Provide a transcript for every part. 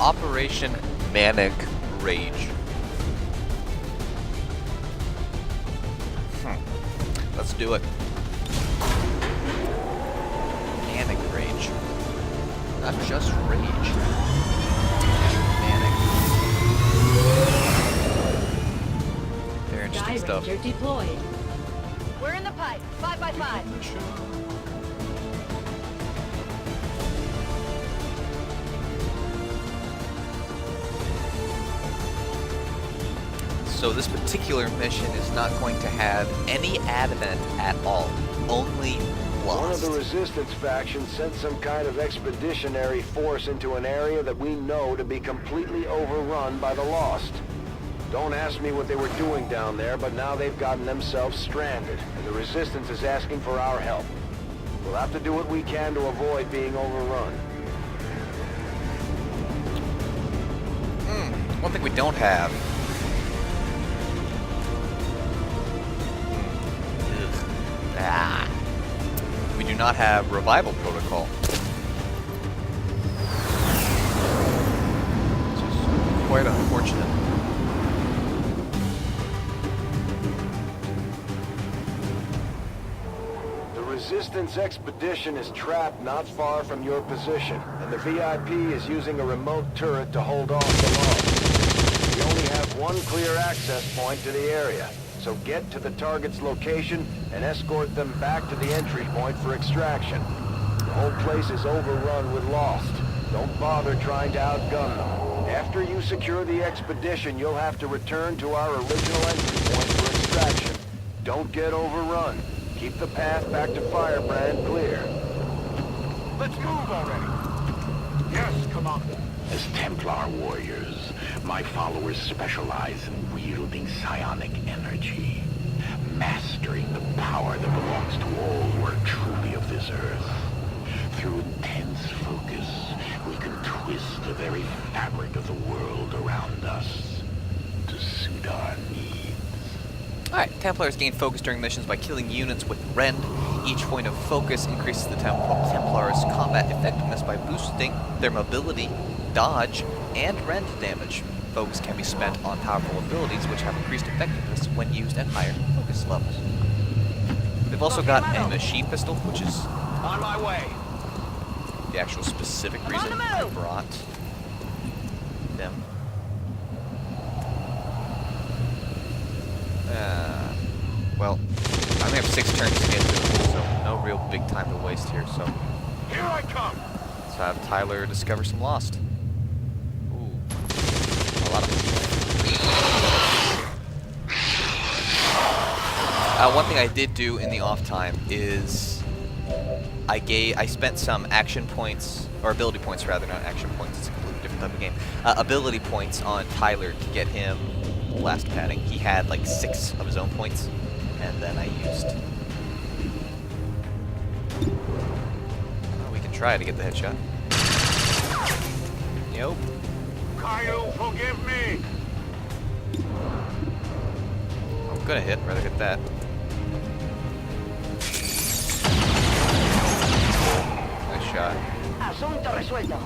Operation Manic Rage. Let's do it. Manic Rage. Not just rage. Manic. Very interesting stuff. Ranger deployed. We're in the pipe. 5 by 5. So this particular mission is not going to have any advent at all. Only Lost. One of the resistance factions sent some kind of expeditionary force into an area that we know to be completely overrun by the Lost. Don't ask me what they were doing down there, but now they've gotten themselves stranded, and the resistance is asking for our help. We'll have to do what we can to avoid being overrun. One thing we don't have. We do not have revival protocol. Which is quite unfortunate. The Resistance expedition is trapped not far from your position, and the VIP is using a remote turret to hold off the Lost. We only have one clear access point to the area, so get to the target's location and escort them back to the entry point for extraction. The whole place is overrun with Lost. Don't bother trying to outgun them. After you secure the expedition, you'll have to return to our original entry point for extraction. Don't get overrun. Keep the path back to Firebrand clear. Let's move already. Yes, Commander. As Templar warriors, my followers specialize in wielding psionic energy, mastering the power that belongs to all who are truly of this earth. Through intense focus, we can twist the very fabric of the world around us to suit our needs. Alright, Templars gain focus during missions by killing units with Rend. Each point of focus increases the Templars' combat effectiveness by boosting their mobility, dodge, and Rend damage. Focus can be spent on powerful abilities which have increased effectiveness when used at higher focus levels. They've also got a machine pistol, which is On my way. the actual specific reason I brought them. Well, I only have 6 turns to get to them, so no real big time to waste here, so Here I come. let's have Tyler discover some Lost. Ooh, a lot of them. One thing I did do in the off time is I spent some action points, or ability points rather, not action points, it's a completely different type of game. Ability points on Tyler to get him last padding. He had like 6 of his own points, and then I used... Well, we can try to get the headshot. Nope. Kyle, forgive me. I'm gonna hit, rather hit that. Nice shot. Asunto resuelto.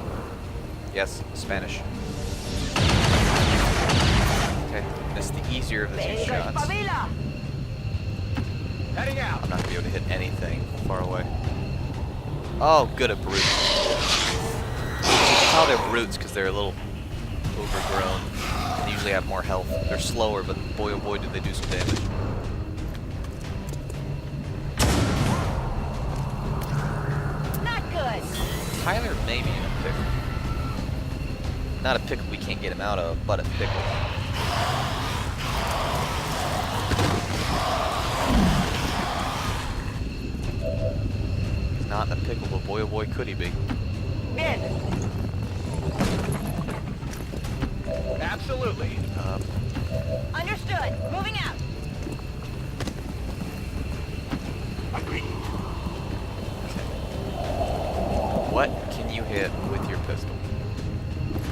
Yes, Spanish. Okay, missed the easier of the 2 Venga, shots. espabila. Heading out. I'm not gonna be able to hit anything far away. Oh, good at brutes. Oh, they're brutes because they're a little overgrown and usually have more health. They're slower, but boy oh boy do they do some damage. Not good. Tyler may be in a pickle. Not a pickle we can't get him out of, but a pickle. He's not in a pickle, but boy oh boy could he be. Bien. Absolutely. Understood. Moving out. Agreed. What can you hit with your pistol?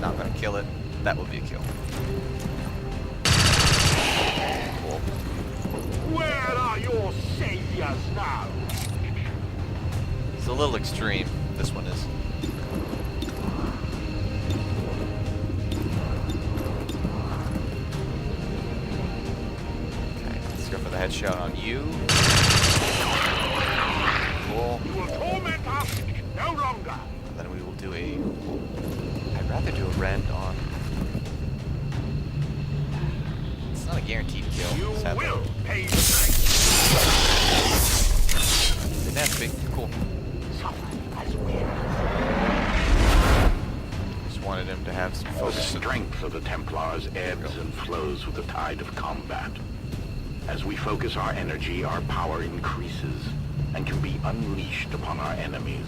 Not gonna kill it. That would be a kill. Cool. Where are your saviors now? It's a little extreme, this one is. a headshot on you. Cool. You will torment us no longer. And then we will do a... I'd rather do a rend on... It's not a guaranteed kill. You sadly. will pay the price. Didn't have to be. Cool. Suffer as well. Just wanted him to have some The focus. strength of the Templars ebbs and flows with the tide of combat. As we focus our energy, our power increases and can be unleashed upon our enemies.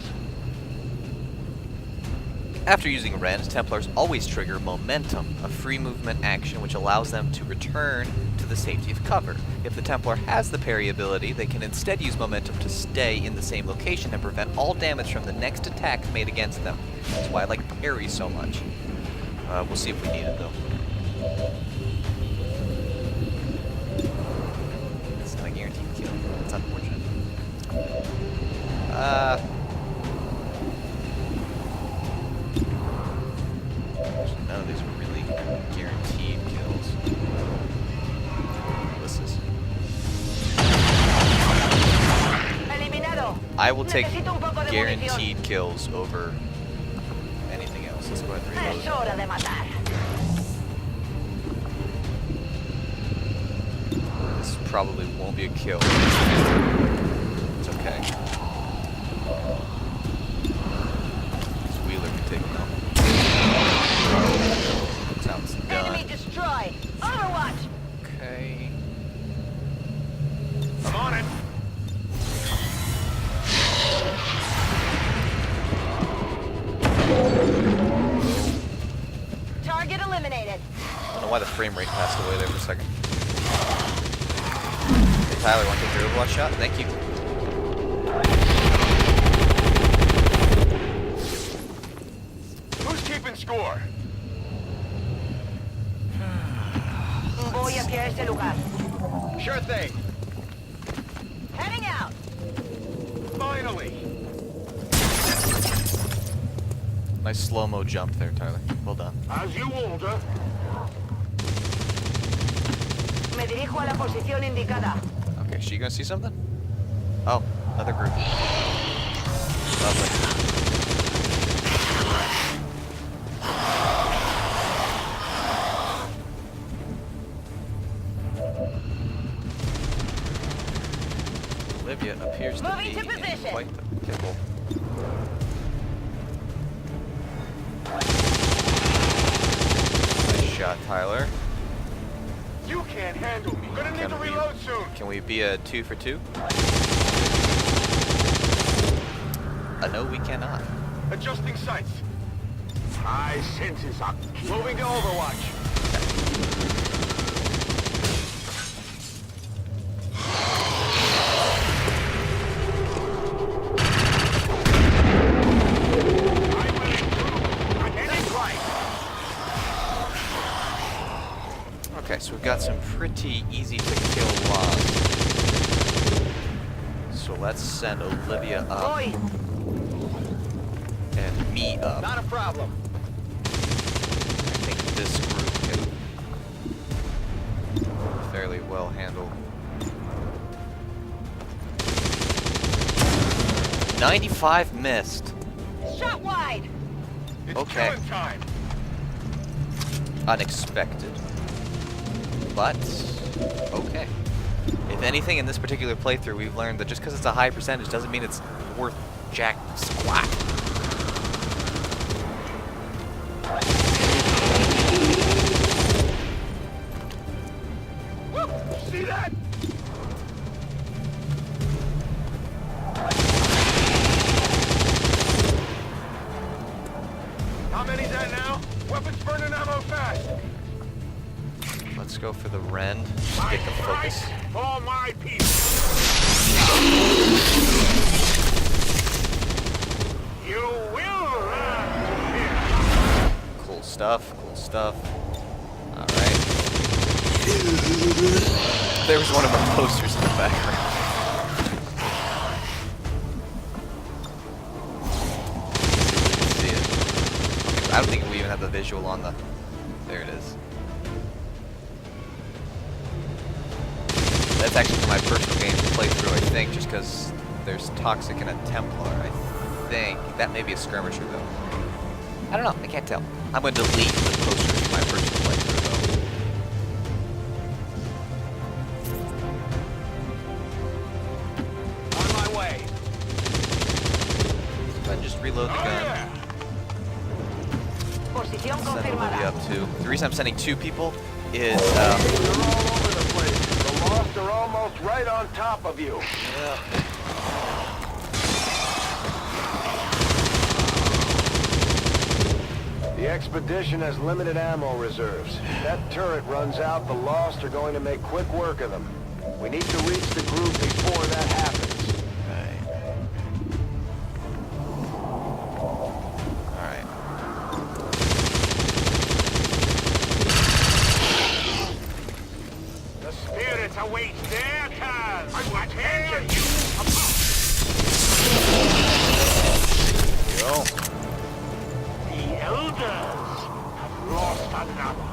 After using Rend, Templars always trigger Momentum, a free movement action which allows them to return to the safety of cover. If the Templar has the parry ability, they can instead use Momentum to stay in the same location and prevent all damage from the next attack made against them. That's why I like parry so much. We'll see if we need it though. It's not a guaranteed kill. It's unfortunate. None of these were really guaranteed kills. This is. Eliminado. I will take Necesito un poco de guaranteed kills over anything else. Let's go ahead and munición. reload. Es hora de matar. This probably won't be a kill. It's okay. This Wheeler can take him out. Sounds Enemy done. destroyed. Overwatch. Okay. I'm on it. Target eliminated. I don't know why the frame rate passed away there for a second. Hey, Tyler, want to take your Overwatch shot? Thank you. Who's keeping score? Voy hacia ese lugar. Sure thing. Heading out. Finally. Nice slow-mo jump there, Tyler. Well done. As you order. Me dirijo a la posición indicada. Okay, she gonna see something? Oh, another group. Lovely. Olivia appears to Moving be to in position. quite the pickle. Nice shot, Tyler. You can't handle me. Gonna need Can to we- reload soon. Can we be a 2 for 2? No, we cannot. Adjusting sights. My senses are moving to Overwatch. I'm willing to. I'm heading right. Okay, so we've got some pretty easy to kill mobs. So let's send Olivia up Voy. and me up. Not a problem. I think this group can fairly well handle. 95 missed. Shot wide. It's Okay. killing time. Unexpected. But, okay. If anything, in this particular playthrough, we've learned that just because it's a high percentage doesn't mean it's worth jack squat. Woo! See that? How many's that now? Weapons burning ammo fast. Let's go for the Rend. My Get the focus. price for my people. You will learn to fear. Cool stuff, cool stuff. Alright. There was one of our posters in the background. See it. I don't think we even have the visual on the... There it is. That's actually my personal game playthrough, I think, just because there's Toxic and a Templar. I think that may be a skirmisher, though. I don't know. I can't tell. I'm going to delete the posters from my personal playthrough, though. On my way. So I just reload the gun. Posición Send Olivia confirmada. up too. The reason I'm sending 2 people is They're all over the place. The Lost are almost right on top of you. The expedition has limited ammo reserves. If that turret runs out, the Lost are going to make quick work of them. We need to reach the group before that happens. Alright. The spirits await their turn. I will tear you apart. Go. The elders have lost another.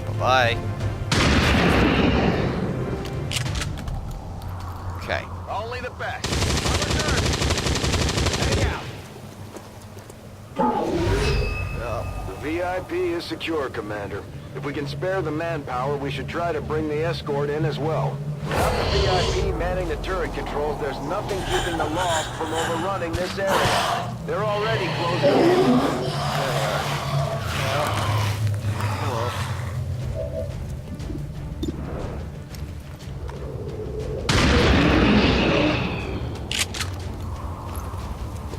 Bye-bye. Okay. Only the best. On return. Heading out. The VIP is secure, Commander. If we can spare the manpower, we should try to bring the escort in as well. Without the VIP manning the turret controls, there's nothing keeping the Lost from overrunning this area. They're already closing in.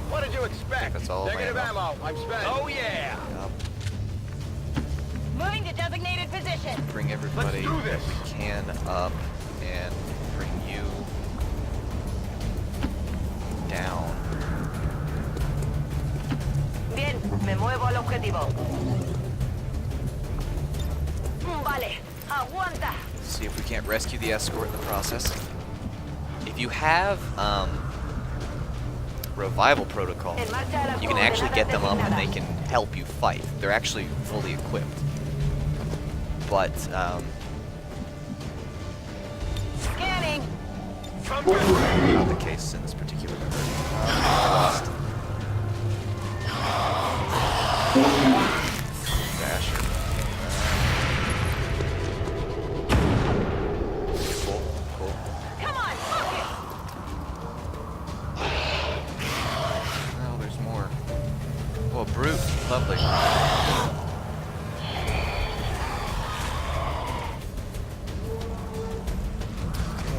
What did you expect? That's all my Negative ammo. ammo. I'm spent. Oh yeah. Moving to designated position. Bring everybody Let's do that this. we can up and bring you down. Bien, me muevo al objetivo. Vale, aguanta. See if we can't rescue the escort in the process. If you have revival protocol, En marcha a las you can actually get them up and they coordenadas can help you fight. They're actually fully equipped. But Scanning. not the case in this particular version. Lost. Dash. Cool, cool. Come on, focus. Oh, there's more. Oh, brute. Lovely.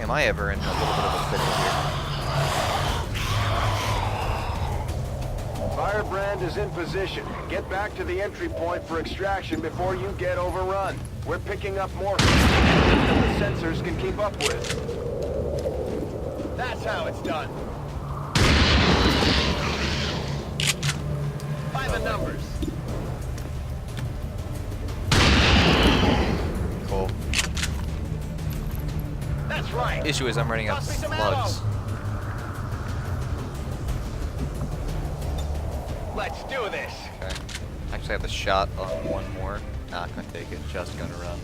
Am I ever in a little bit of a pickle here? Firebrand is in position. Get back to the entry point for extraction before you get overrun. We're picking up more than the sensors can keep up with. That's how it's done. By the numbers. Cool. That's right. Issue is I'm running out of Toss me some slugs. ammo. Let's do this. Okay. Actually, I have the shot on one more. Not gonna take it. Just gonna run.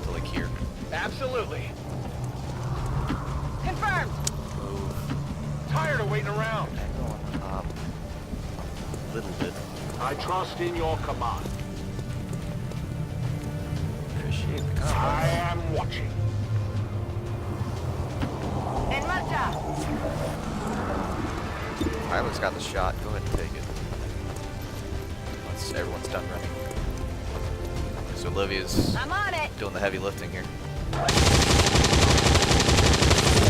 To like here. Absolutely. Confirmed. Move. Tired of waiting around. And go on top. A little bit. I trust in your command. Appreciate the I combat. am watching. En marcha. Pilot's got the shot. Go ahead and take it. Once everyone's done running. So Olivia's I'm on it. doing the heavy lifting here.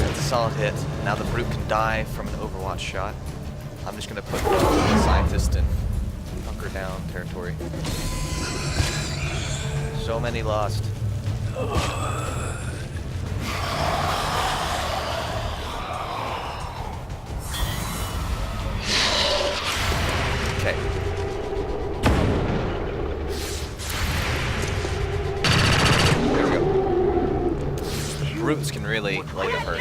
That's a solid hit. Now the brute can die from an Overwatch shot. I'm just gonna put the scientist in hunker down territory. So many lost. Okay. There we go. Brutes can really lay the hurt.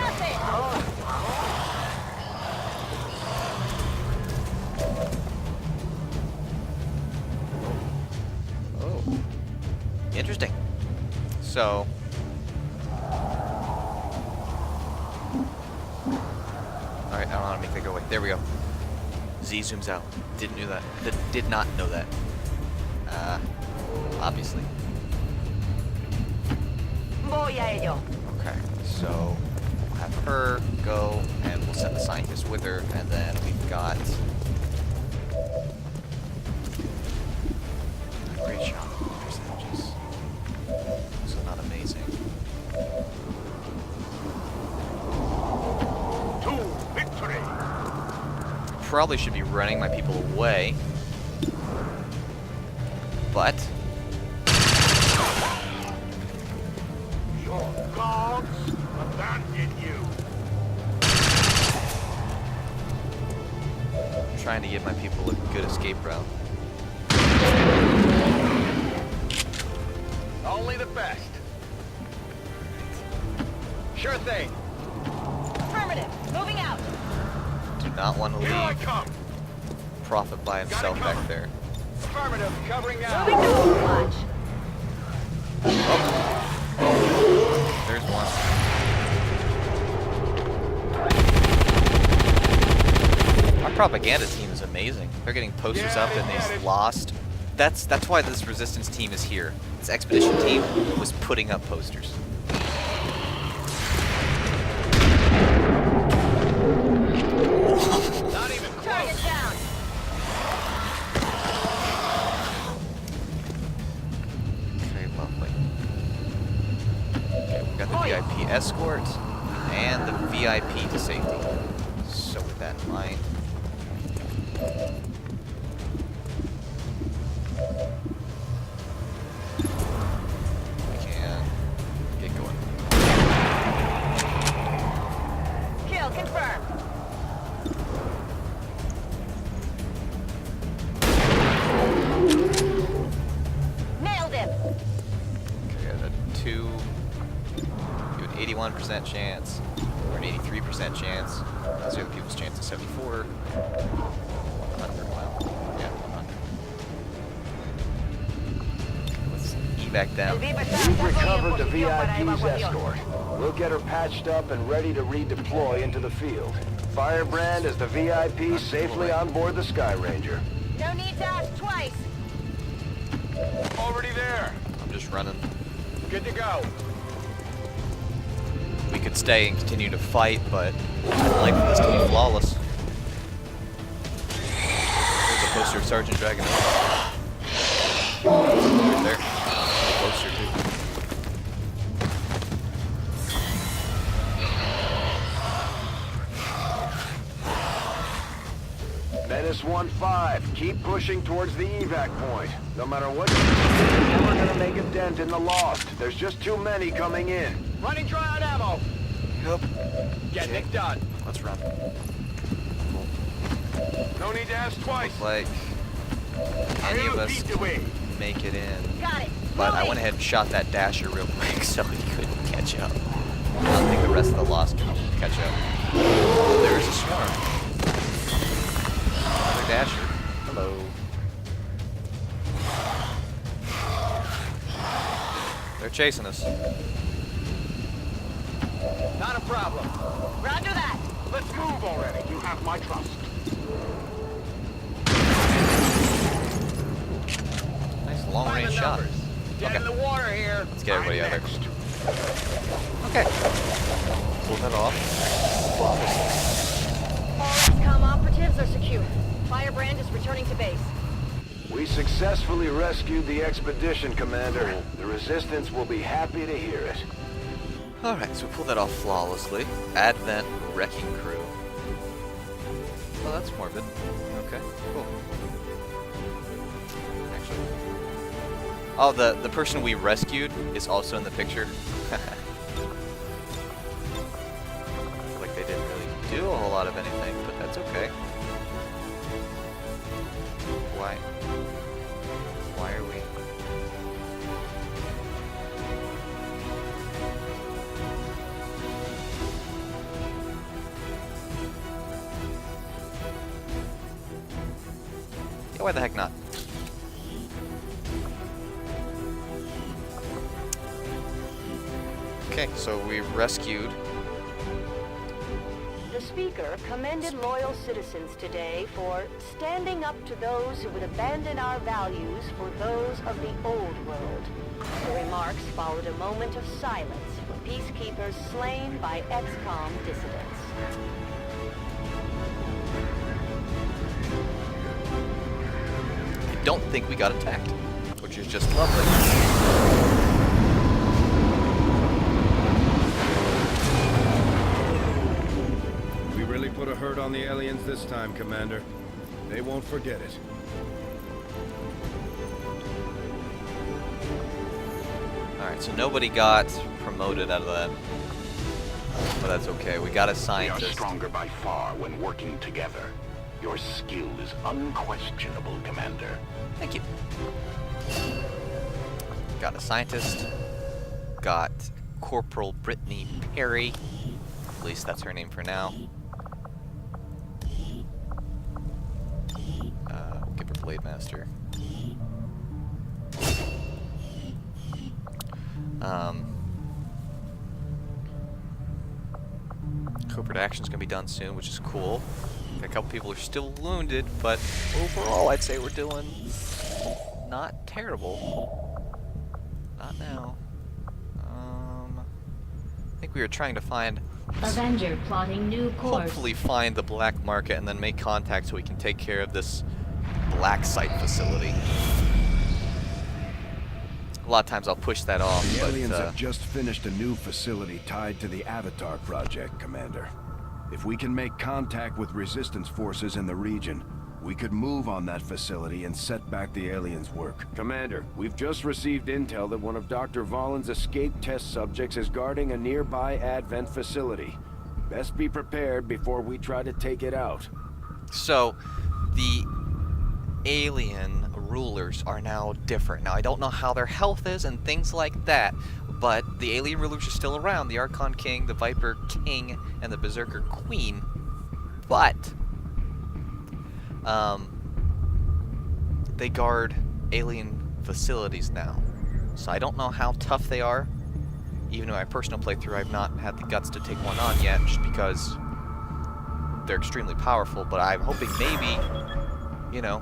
Oh. So... Alright, I don't know how to make that go away. There we go. Z zooms out. Didn't know that. Did not know that. Obviously. Voy a ello. Okay, so we'll have her go, and we'll send the scientist with her, and then we've got... Great shot. Percentages. So not amazing. To victory! Probably should be running my people away, but Your gods abandon you. I'm trying to give my people a good escape route. Only the best. Sure thing. Affirmative. Moving out. Do not want to Here I leave come. Prophet by himself Got it back there. Affirmative. Covering now. Moving to watch. There's one. Our propaganda team is amazing. They're getting posters Yeah, up and they get they've it. lost. That's why this resistance team is here. This expedition team was putting up posters. Not even Target close. down. Okay, lovely. Okay, we've got the VIP escort and the VIP to safety. So with that in mind, we can get going. Kill confirmed. Nailed him. Okay, got a 81% chance, or an 83% chance. That's the other people's chance of 74. 100, wow. Yeah, 100. Let's evac them. We've recovered the VIP's escort. We'll get her patched up and ready to redeploy into the field. Firebrand is the VIP safely on board the Sky Ranger. No need to ask twice. Already there. I'm just running. Good to go. We could stay and continue to fight, but I'd like for this to be flawless. There's a poster of Sergeant Dragon. Right there. A poster too. Menace 1-5, keep pushing towards the evac point. No matter what you do, you're never gonna make a dent in the lost. There's just too many coming in. Running dry on ammo. Yep. Getting it done. Let's run. No need to ask twice. Like any of us beat the way. can make it in. Got it. But I Moving. went ahead and shot that dasher real quick so he couldn't catch up. I don't think the rest of the lost can catch up. Oh, there's a swarm. Another dasher. Hello. They're chasing us. Not a problem. Roger that. Let's move already. You have my trust. Nice long Find range the shot. numbers. Dead in Okay. the water here. Let's get everybody out I'm of there. next. Okay. Pull that off. All XCOM operatives are secure. Firebrand is returning to base. We successfully rescued the expedition, Commander. The Resistance will be happy to hear it. Alright, so we pulled that off flawlessly. Advent Wrecking Crew. Oh, that's morbid. Okay, cool. Actually. Oh, the person we rescued is also in the picture. Like they didn't really do a whole lot of anything, but that's okay. Why? Why are we... Yeah, why the heck not? Okay, so we rescued. The speaker commended loyal citizens today for standing up to those who would abandon our values for those of the old world. The remarks followed a moment of silence for peacekeepers slain by XCOM dissidents. I don't think we got attacked, which is just lovely. We really put a hurt on the aliens this time, Commander. They won't forget it. Alright, so nobody got promoted out of that. But that's okay. We got a We are scientist. stronger by far when working together. Your skill is unquestionable, Commander. Thank you. Got a scientist. Got Corporal Brittany Perry. At least that's her name for now. We'll give her Blade Master. Covert action's gonna be done soon, which is cool. A couple people are still wounded, but overall I'd say we're doing not terrible. Not now. I think we were trying to find, Avenger plotting new course. hopefully find the black market and then make contact so we can take care of this black site facility. A lot of times I'll push that off, The but aliens have just finished a new facility tied to the Avatar project, Commander. If we can make contact with resistance forces in the region, we could move on that facility and set back the aliens' work. Commander, we've just received intel that one of Dr. Vollin's escape test subjects is guarding a nearby Advent facility. Best be prepared before we try to take it out. so the alien rulers are now different. Now I don't know how their health is and things like that, but the alien rulers are still around. The Archon King, the Viper King, and the Berserker Queen. But they guard alien facilities now. So I don't know how tough they are. Even in my personal playthrough, I've not had the guts to take one on yet, just because they're extremely powerful. But I'm hoping maybe, you know,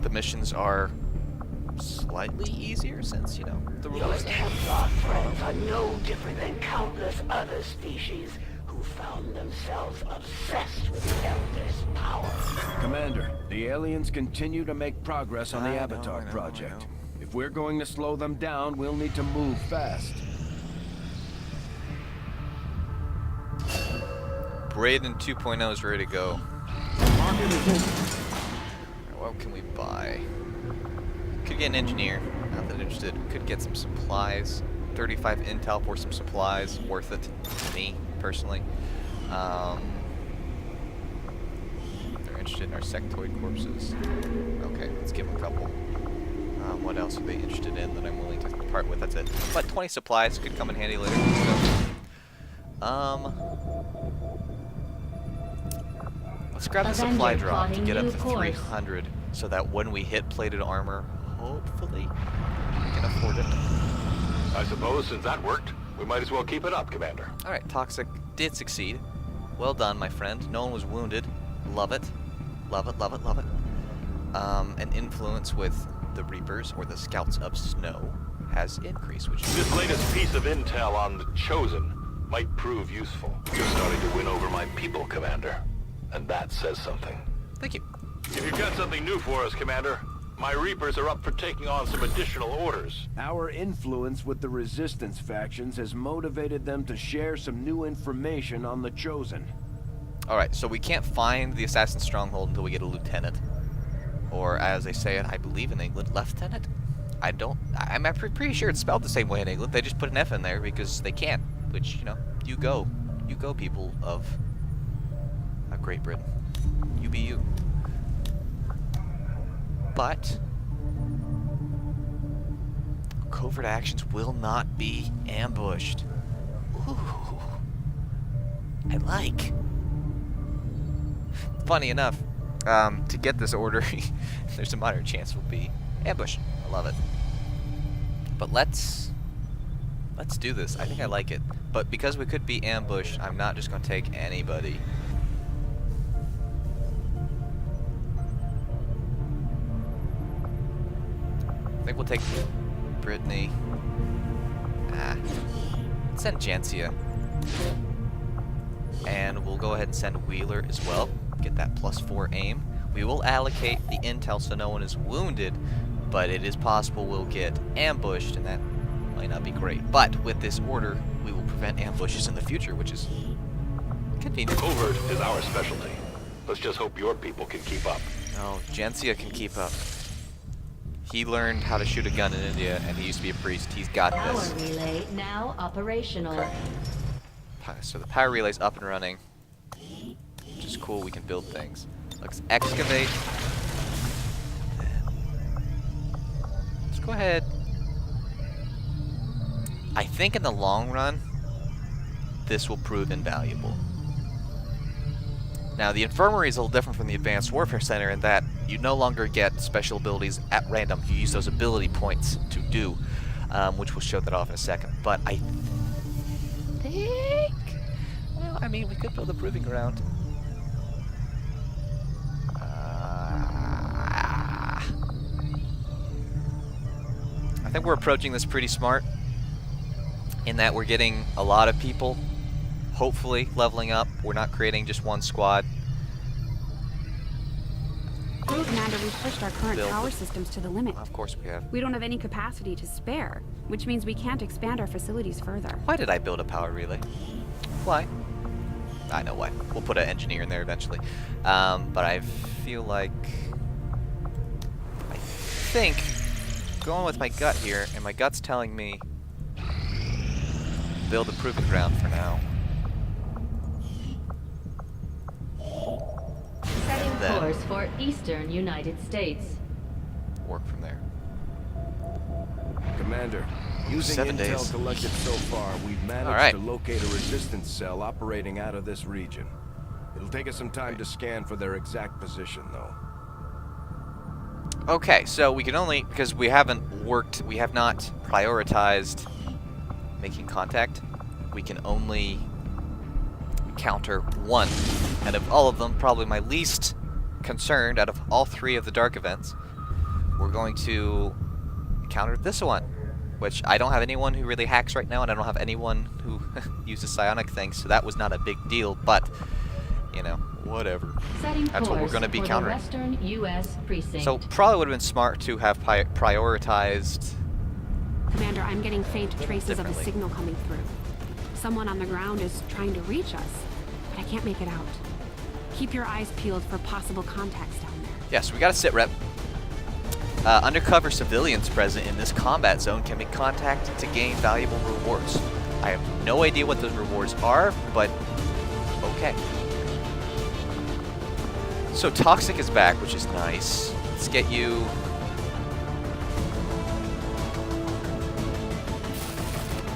the missions are slightly easier since, you know, the rules. Templar friends are no different than countless other species who found themselves obsessed with the Elder's power. Commander, the aliens continue to make progress on the I know, Avatar I know, project. I know. If we're going to slow them down, we'll need to move fast. Braden 2.0 is ready to go. What can we buy? Could get an engineer. Not that interested. We could get some supplies. 35 intel for some supplies. Worth it to me, personally. They're interested in our sectoid corpses. Okay, let's give them a couple. What else are they interested in that I'm willing to part with? That's it. But 20 supplies could come in handy later. So, let's grab the supply Avenger drop to plotting get up new to course. 300, so that when we hit plated armor, hopefully we can afford it. I suppose since that worked, we might as well keep it up, Commander. All right, Toxic did succeed. Well done, my friend. No one was wounded. Love it. Love it, love it, love it. An influence with the Reapers, or the Scouts of Snow, has increased, which is This latest piece of intel on the Chosen might prove useful. You're starting to win over my people, Commander. And that says something. Thank you. If you've got something new for us, Commander, my Reapers are up for taking on some additional orders. Our influence with the Resistance factions has motivated them to share some new information on the Chosen. Alright, so we can't find the Assassin Stronghold until we get a Lieutenant. Or, as they say it, I believe in England, Lieutenant? I'm pretty sure it's spelled the same way in England. They just put an F in there because they can. Which, you know, you go, people of Great Britain. You be you. But covert actions will not be ambushed. Ooh. I like. Funny enough, to get this order, there's a moderate chance we'll be ambushed. I love it. But let's Let's do this. I think I like it. But because we could be ambushed, I'm not just going to take anybody. I think we'll take Brittany. Let's send Jancia. And we'll go ahead and send Wheeler as well. Get that +4 aim. We will allocate the intel so no one is wounded, but it is possible we'll get ambushed, and that might not be great. But with this order, we will prevent ambushes in the future, which is convenient. Covert is our specialty. Let's just hope your people can keep up. Oh, Jancia can keep up. He learned how to shoot a gun in India, and he used to be a priest. He's got Power this. relay now operational. Okay. So the power relay's up and running, which is cool. We can build things. Let's excavate. Let's go ahead. I think in the long run, this will prove invaluable. Now, the infirmary is a little different from the Advanced Warfare Center in that you no longer get special abilities at random. You use those ability points to do, which we'll show that off in a second. But I think... Well, I mean, we could build a proving ground. I think we're approaching this pretty smart in that we're getting a lot of people, hopefully, leveling up. We're not creating just one squad. Commander, we've pushed our current Build. power systems to the limit. Of course we have. We don't have any capacity to spare, which means we can't expand our facilities further. Why did I build a power relay? Why? I know why. We'll put an engineer in there eventually. But I feel like... I think... going with my gut here, and my gut's telling me... build a proving ground for now. Setting And then course for eastern United States. work from there. Commander, using 7 intel days. collected so far, we've managed Alright. to locate a resistance cell operating out of this region. It'll take us some time to scan for their exact position, though. Okay, so we can only, because we have not prioritized making contact, we can only counter one out of all of them, probably my least concerned out of all 3 of the dark events. We're going to counter this one, which I don't have anyone who really hacks right now, and I don't have anyone who uses psionic things, so that was not a big deal, but, you know, whatever. Setting That's what we're course going to be for the countering. Western U.S. precinct. So probably would have been smart to have prioritized. Commander, I'm getting faint traces of a Differently. signal coming through. Someone on the ground is trying to reach us, but I can't make it out. Keep your eyes peeled for possible contacts down there. Yes, we got a sit rep. Undercover civilians present in this combat zone can make contact to gain valuable rewards. I have no idea what those rewards are, but okay. So Toxic is back, which is nice. Let's get you...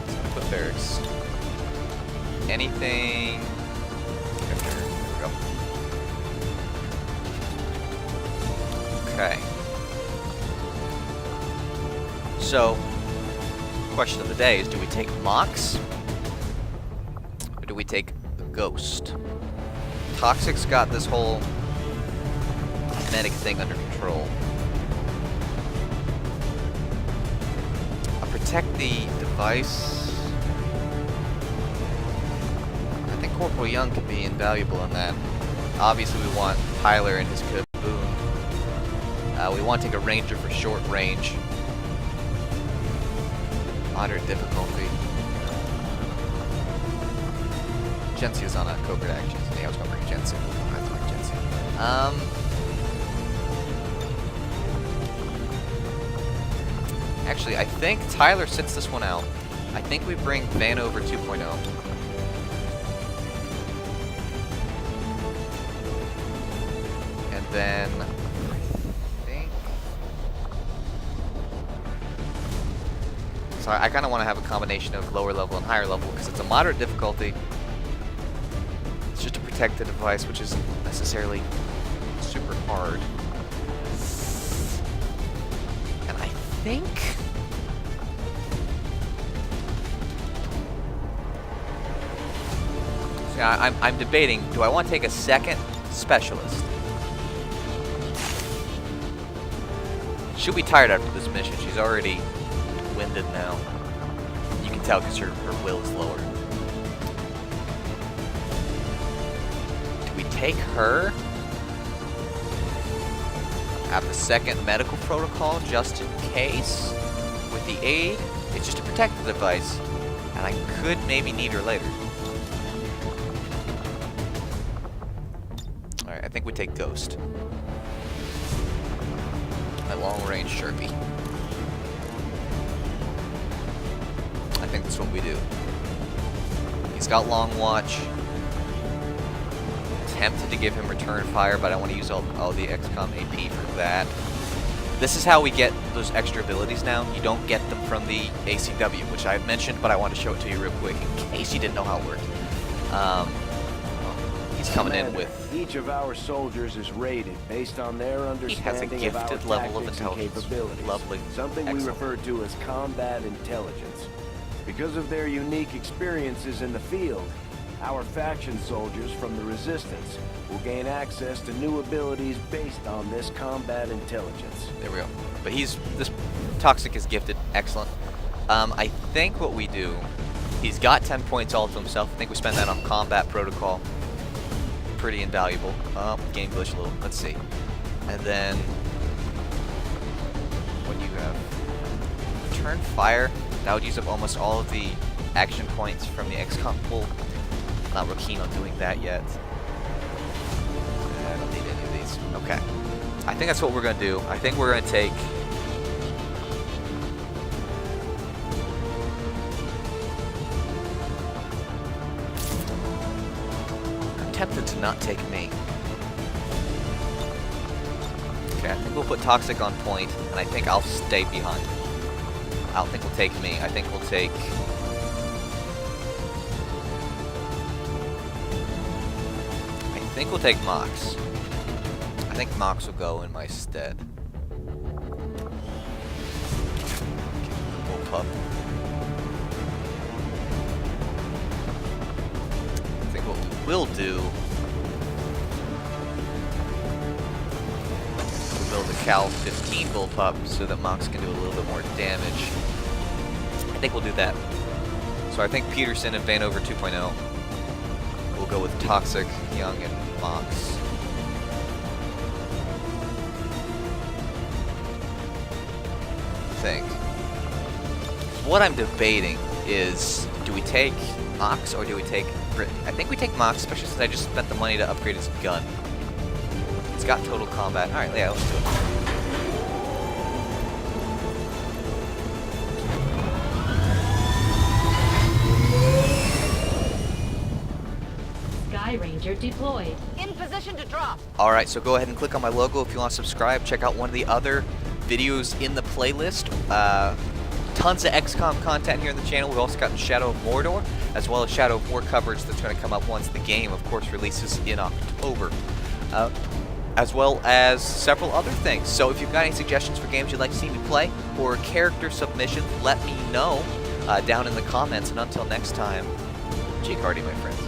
Let's put barracks. Anything... There we go. Okay. So, question of the day is, do we take Mox? Or do we take the Ghost? Toxic's got this whole medic thing under control. I'll protect the device. I think Corporal Young could be invaluable in that. Obviously we want Tyler and his caboon. We want to take a ranger for short range. Moderate difficulty. Jensia's on a covert action. Yeah, I was going to bring Jensia. I have to bring Jensia. Actually, I think Tyler sits this one out. I think we bring Vanover 2.0. And then I think... So I kind of want to have a combination of lower level and higher level because it's a moderate difficulty. It's just to protect the device, which isn't necessarily super hard. And I think So I'm debating, do I want to take a second specialist? She'll be tired after this mission. She's already winded now. You can tell because her will is lower. Do we take her? Have the second medical protocol just in case? With the aid? It's just a protective device. And I could maybe need her later. Alright, I think we take Ghost. My long-range Sherpy. I think that's what we do. He's got Long Watch. Tempted to give him Return Fire, but I want to use all the XCOM AP for that. This is how we get those extra abilities now. You don't get them from the ACW, which I've mentioned, but I want to show it to you real quick in case you didn't know how it worked. He's coming in with... Each of our soldiers is rated based on their understanding of our gifted level of tactics and intelligence. capabilities. Lovely. Something we Excellent. refer to as combat intelligence. Because of their unique experiences in the field, our faction soldiers from the Resistance will gain access to new abilities based on this combat intelligence. There we go. But this Toxic is gifted. Excellent. I think what we do, he's got 10 points all to himself. I think we spend that on combat protocol. Pretty invaluable. Game glitch a little. Let's see. And then what do you have? Return Fire. That would use up almost all of the action points from the XCOM pool. Not real keen on doing that yet. I don't need any of these. Okay. I think that's what we're going to do. I think we're going to take... I'm tempted to not take me. Okay, I think we'll put Toxic on point, and I think I'll stay behind. I don't think we'll take me. I think we'll take... I think we'll take Mox. I think Mox will go in my stead. Bullpup. I think what we will do... we'll build a Cal 15 Bullpup so that Mox can do a little bit more damage. I think we'll do that. So I think Peterson and Vanover 2.0. We'll go with Toxic, Young, and Mox. I think. What I'm debating is, do we take Mox or do we take Britain? I think we take Mox, especially since I just spent the money to upgrade his gun. It's got total combat. Alright, yeah, let's do it. Sky Ranger deployed. In position to drop. Alright, so go ahead and click on my logo if you want to subscribe. Check out one of the other videos in the playlist. Tons of XCOM content here on the channel. We've also got Shadow of Mordor, as well as Shadow of War coverage that's going to come up once the game, of course, releases in October. As well as several other things. So if you've got any suggestions for games you'd like to see me play, or character submissions, let me know down in the comments. And until next time, Jake Hardy, my friends.